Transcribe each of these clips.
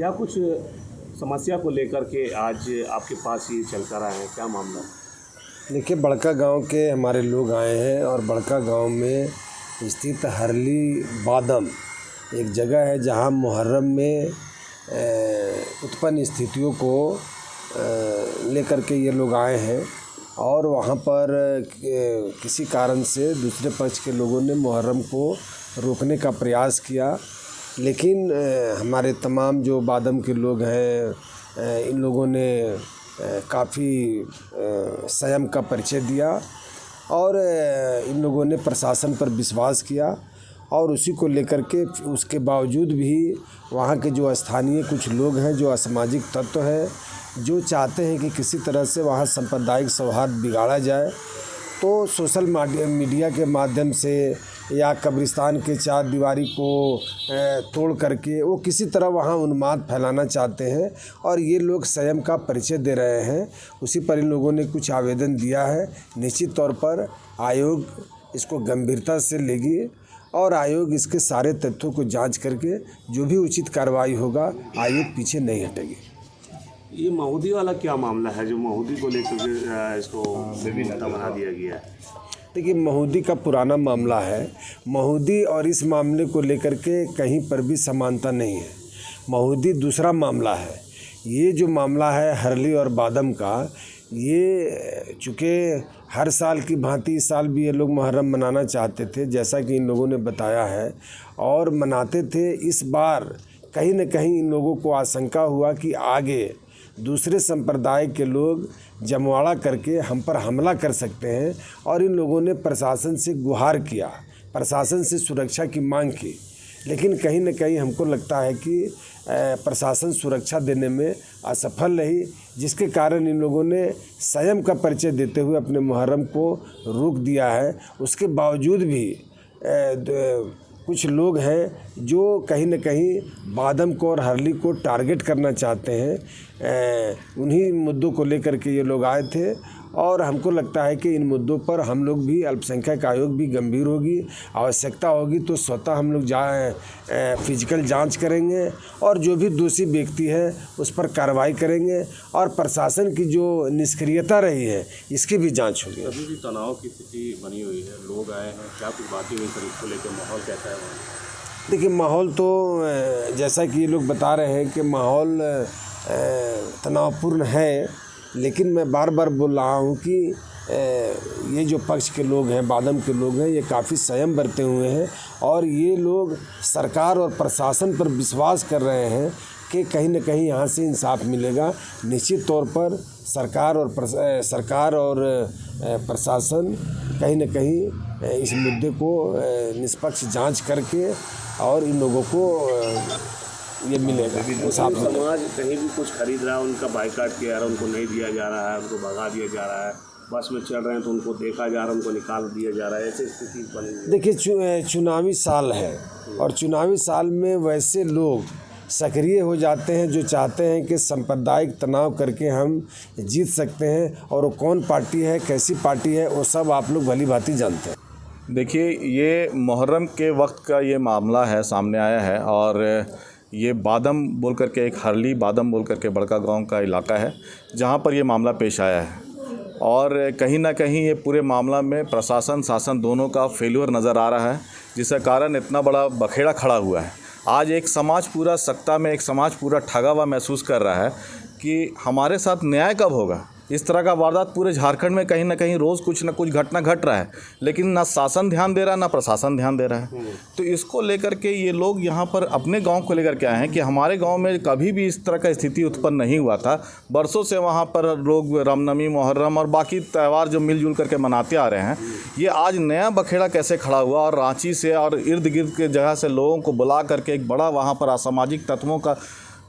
क्या कुछ समस्या को लेकर के आज आपके पास ये चल कर आए हैं, क्या मामला? देखिए, बड़का गांव के हमारे लोग आए हैं और बड़का गांव में स्थित हरली बादम एक जगह है जहां मुहर्रम में उत्पन्न स्थितियों को लेकर के ये लोग आए हैं और वहां पर किसी कारण से दूसरे पक्ष के लोगों ने मुहर्रम को रोकने का प्रयास किया, लेकिन हमारे तमाम जो बादम के लोग हैं इन लोगों ने काफ़ी संयम का परिचय दिया और इन लोगों ने प्रशासन पर विश्वास किया और उसी को लेकर के उसके बावजूद भी वहाँ के जो स्थानीय कुछ लोग हैं, जो असामाजिक तत्व हैं, जो चाहते हैं कि किसी तरह से वहाँ सांप्रदायिक सौहार्द बिगाड़ा जाए, तो सोशल मीडिया के माध्यम से या कब्रिस्तान के चार दीवारी को तोड़ करके वो किसी तरह वहाँ उन्माद फैलाना चाहते हैं और ये लोग संयम का परिचय दे रहे हैं। उसी पर इन लोगों ने कुछ आवेदन दिया है। निश्चित तौर पर आयोग इसको गंभीरता से लेगी और आयोग इसके सारे तथ्यों को जांच करके जो भी उचित कार्रवाई होगा, आयोग पीछे नहीं हटेगी। ये महुदी वाला क्या मामला है जो महुदी को लेकर इसको विभिन्नता बना दिया गया है? देखिए, महुदी का पुराना मामला है। महुदी और इस मामले को लेकर के कहीं पर भी समानता नहीं है। महुदी दूसरा मामला है। ये जो मामला है हरली और बादम का, ये चूँकि हर साल की भांति इस साल भी ये लोग मुहर्रम मनाना चाहते थे, जैसा कि इन लोगों ने बताया है, और मनाते थे। इस बार कहीं न कहीं इन लोगों को आशंका हुआ कि आगे दूसरे संप्रदाय के लोग जमवाड़ा करके हम पर हमला कर सकते हैं और इन लोगों ने प्रशासन से गुहार किया, प्रशासन से सुरक्षा की मांग की, लेकिन कहीं न कहीं हमको लगता है कि प्रशासन सुरक्षा देने में असफल रही, जिसके कारण इन लोगों ने संयम का परिचय देते हुए अपने मुहर्रम को रोक दिया है। उसके बावजूद भी कुछ लोग हैं जो कहीं न कहीं बादम को और हरली को टारगेट करना चाहते हैं। उन्हीं मुद्दों को लेकर के ये लोग आए थे और हमको लगता है कि इन मुद्दों पर हम लोग भी, अल्पसंख्यक आयोग भी गंभीर होगी, आवश्यकता होगी तो स्वतः हम लोग फिजिकल जांच करेंगे और जो भी दोषी व्यक्ति है उस पर कार्रवाई करेंगे और प्रशासन की जो निष्क्रियता रही है इसकी भी जांच होगी। अभी भी तनाव की स्थिति बनी हुई है, लोग आए हैं, क्या कुछ बातें हुई सर इसको लेकर, माहौल कैसा है वहाँ? देखिए, माहौल तो जैसा कि ये लोग बता रहे हैं कि माहौल तनावपूर्ण है, लेकिन मैं बार बार बोल रहा हूँ कि ये जो पक्ष के लोग हैं, बादम के लोग हैं, ये काफ़ी संयम बरते हुए हैं और ये लोग सरकार और प्रशासन पर विश्वास कर रहे हैं कि कहीं न कहीं यहाँ से इंसाफ मिलेगा। निश्चित तौर पर सरकार और प्रशासन कहीं न कहीं इस मुद्दे को निष्पक्ष जांच करके और इन लोगों को ये मिलेगा। समाज कहीं भी कुछ खरीद रहा है, उनका बाइकाट किया रहा है, उनको नहीं दिया जा रहा है, उनको भगा दिया जा रहा है, बस में चल रहे हैं तो उनको देखा जा रहा है, उनको निकाल दिया जा रहा है, ऐसी स्थिति बनी है। देखिए, चुनावी साल है और चुनावी साल में वैसे लोग सक्रिय हो जाते हैं जो चाहते हैं कि सांप्रदायिक तनाव करके हम जीत सकते हैं, और वो कौन पार्टी है, कैसी पार्टी है, वो सब आप लोग भली भांति जानते हैं। देखिए, ये मुहर्रम के वक्त का ये मामला है, सामने आया है और ये बादम बोल करके, एक हरली बादम बोल करके बड़का गांव का इलाका है जहां पर ये मामला पेश आया है और कहीं ना कहीं ये पूरे मामला में प्रशासन शासन दोनों का फेल्यूर नज़र आ रहा है, जिसके कारण इतना बड़ा बखेड़ा खड़ा हुआ है। आज एक समाज पूरा सत्ता में, एक समाज पूरा ठगा हुआ महसूस कर रहा है कि हमारे साथ न्याय कब होगा। इस तरह का वारदात पूरे झारखंड में कहीं ना कहीं रोज़ कुछ ना कुछ घटना घट रहा है, लेकिन ना शासन ध्यान दे रहा है, ना प्रशासन ध्यान दे रहा है। तो इसको लेकर के ये लोग यहाँ पर अपने गांव को लेकर के आए हैं कि हमारे गांव में कभी भी इस तरह का स्थिति उत्पन्न नहीं हुआ था। बरसों से वहाँ पर लोग रामनवमी, मुहर्रम और बाकी त्यौहार जो मिलजुल करके मनाते आ रहे हैं, ये आज नया बखेड़ा कैसे खड़ा हुआ और रांची से और इर्द गिर्द के जगह से लोगों को बुला करके एक बड़ा वहाँ पर असामाजिक तत्वों का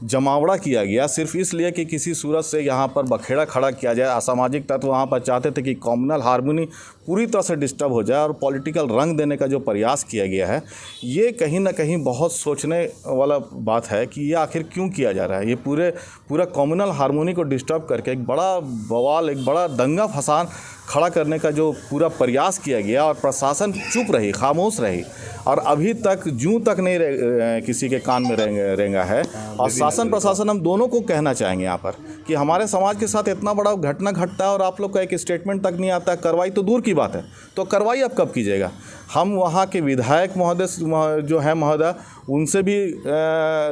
जमावड़ा किया गया, सिर्फ इसलिए कि किसी सूरत से यहाँ पर बखेड़ा खड़ा किया जाए। असामाजिक तत्व वहाँ पर चाहते थे कि कम्युनल हार्मनी पूरी तरह से डिस्टर्ब हो जाए और पॉलिटिकल रंग देने का जो प्रयास किया गया है, ये कहीं ना कहीं बहुत सोचने वाला बात है कि ये आखिर क्यों किया जा रहा है। ये पूरा कम्युनल हार्मनी को डिस्टर्ब करके एक बड़ा बवाल, एक बड़ा दंगा फसाद खड़ा करने का जो पूरा प्रयास किया गया और प्रशासन चुप रही, खामोश रही और अभी तक जूं तक नहीं किसी के कान में रेंगा है। और शासन प्रशासन हम दोनों को कहना चाहेंगे यहाँ पर कि हमारे समाज के साथ इतना बड़ा घटना घटता है और आप लोग का एक स्टेटमेंट तक नहीं आता, कार्रवाई तो दूर की बात है, तो कार्रवाई अब कब कीजिएगा। हम वहाँ के विधायक महोदय जो है महोदय, उनसे भी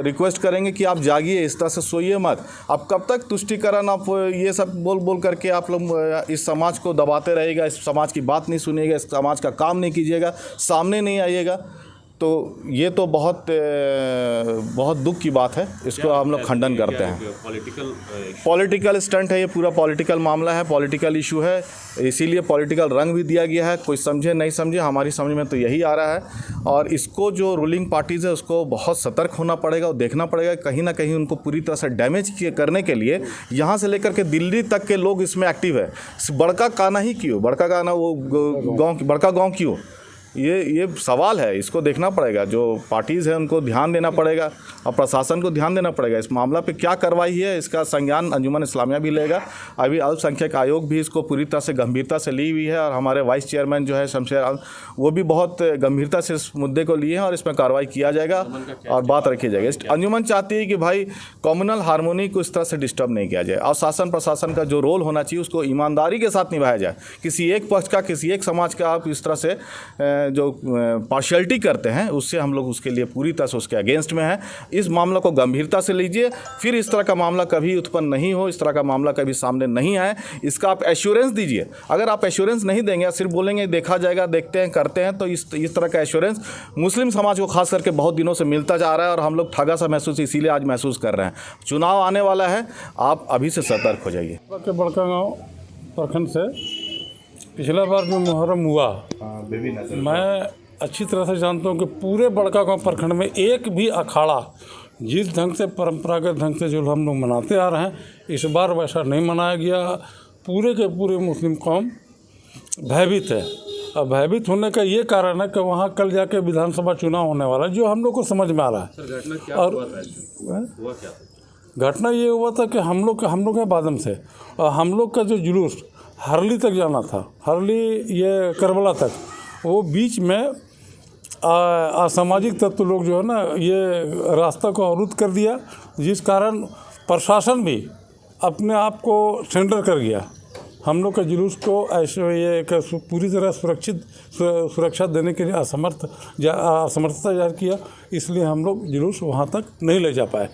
रिक्वेस्ट करेंगे कि आप जागिए, इस तरह से सोइए मत। अब कब तक तुष्टिकरण आप ये सब बोल करके आप लोग इस समाज को दबाते रहेगा, इस समाज की बात नहीं सुनिएगा, इस समाज का काम नहीं कीजिएगा, सामने नहीं आइएगा, तो ये तो बहुत दुख की बात है। इसको हम लोग खंडन करते हैं। पॉलिटिकल स्टंट है, ये पूरा पॉलिटिकल मामला है, पॉलिटिकल इशू है, इसीलिए पॉलिटिकल रंग भी दिया गया है। कोई समझे नहीं समझे, हमारी समझ में तो यही आ रहा है। और इसको जो रूलिंग पार्टीज़ है उसको बहुत सतर्क होना पड़ेगा और देखना पड़ेगा, कहीं ना कहीं उनको पूरी तरह से डैमेज करने के लिए यहाँ से लेकर के दिल्ली तक के लोग इसमें एक्टिव है। बड़का काना ही क्यों, बड़का काना वो बड़का गाँव क्यों, ये सवाल है। इसको देखना पड़ेगा, जो पार्टीज़ हैं उनको ध्यान देना पड़ेगा और प्रशासन को ध्यान देना पड़ेगा। इस मामला पे क्या कार्रवाई है, इसका संज्ञान अंजुमन इस्लामिया भी लेगा। अभी अल्पसंख्यक आयोग भी इसको पूरी तरह से गंभीरता से ली हुई है और हमारे वाइस चेयरमैन जो है शमशेर, वो भी बहुत गंभीरता से इस मुद्दे को लिए हैं और इसमें कार्रवाई किया जाएगा और बात रखी जाएगी। अंजुमन चाहती है कि भाई कम्युनल हार्मोनी को इस तरह से डिस्टर्ब नहीं किया जाए और शासन प्रशासन का जो रोल होना चाहिए उसको ईमानदारी के साथ निभाया जाए। किसी एक पक्ष का, किसी एक समाज का आप इस तरह से जो पार्शियलिटी करते हैं, उससे हम लोग उसके लिए पूरी तरह से उसके अगेंस्ट में हैं। इस मामला को गंभीरता से लीजिए, फिर इस तरह का मामला कभी उत्पन्न नहीं हो, इस तरह का मामला कभी सामने नहीं आए, इसका आप एश्योरेंस दीजिए। अगर आप एश्योरेंस नहीं देंगे, सिर्फ बोलेंगे देखा जाएगा, देखते हैं, करते हैं, तो इस तरह का एश्योरेंस मुस्लिम समाज को खास करके बहुत दिनों से मिलता जा रहा है और हम लोग ठगा सा महसूस इसीलिए आज महसूस कर रहे हैं। चुनाव आने वाला है, आप अभी से सतर्क हो जाइए। बड़कागांव प्रखंड से पिछला बार जो मुहर्रम हुआ, मैं अच्छी तरह से जानता हूँ कि पूरे बड़कागांव प्रखंड में एक भी अखाड़ा जिस ढंग से परंपरागत ढंग से जो हम लोग मनाते आ रहे हैं, इस बार वैसा नहीं मनाया गया। पूरे के पूरे मुस्लिम कौम भयभीत है। और भयभीत होने का ये कारण है कि वहाँ कल जाके विधानसभा चुनाव होने वाला है, जो हम लोग को समझ में आ रहा है। और घटना ये हुआ था कि हम लोग के बादम से और हम लोग का जो जुलूस हरली तक जाना था, हरली ये करबला तक, वो बीच में असामाजिक तत्व लोग जो है ना, ये रास्ता को अवरुद्ध कर दिया, जिस कारण प्रशासन भी अपने आप को सरेंडर कर गया। हम लोग का जुलूस को ऐसे ये पूरी तरह सुरक्षा देने के लिए असमर्थता जाहिर किया, इसलिए हम लोग जुलूस वहाँ तक नहीं ले जा पाए।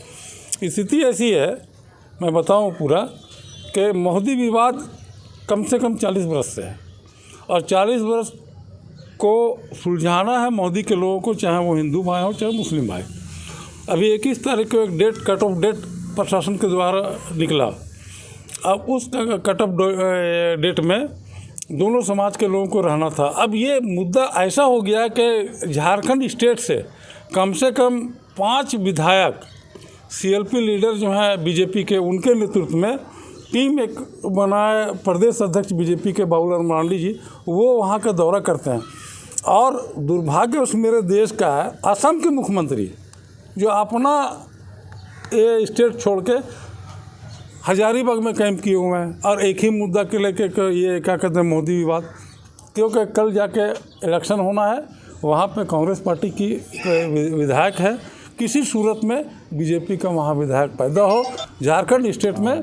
स्थिति ऐसी है, मैं बताऊँ पूरा, कि महुदी विवाद कम से कम 40 बरस से है और 40 बरस को सुलझाना है मौदी के लोगों को, चाहे वो हिंदू भाई हो चाहे मुस्लिम भाई। अभी 21 तारीख को एक डेट, कट ऑफ डेट प्रशासन के द्वारा निकला। अब उस कट ऑफ डेट में दोनों समाज के लोगों को रहना था। अब ये मुद्दा ऐसा हो गया कि झारखंड स्टेट से कम 5 विधायक CLP लीडर जो हैं बीजेपी के, उनके नेतृत्व में टीम एक बनाए, प्रदेश अध्यक्ष बीजेपी के बाबूलाल मरांडी जी, वो वहाँ का दौरा करते हैं। और दुर्भाग्य उस मेरे देश का है, असम के मुख्यमंत्री जो अपना ये स्टेट छोड़ के हजारीबाग में कैंप किए हुए हैं और एक ही मुद्दा के लेके ये क्या कहते हैं, मोदी विवाद। क्योंकि कल जाके इलेक्शन होना है, वहाँ पे कांग्रेस पार्टी की विधायक है, किसी सूरत में बीजेपी का वहाँ विधायक पैदा हो, झारखंड स्टेट में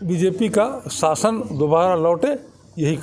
बीजेपी का शासन दोबारा लौटे, यही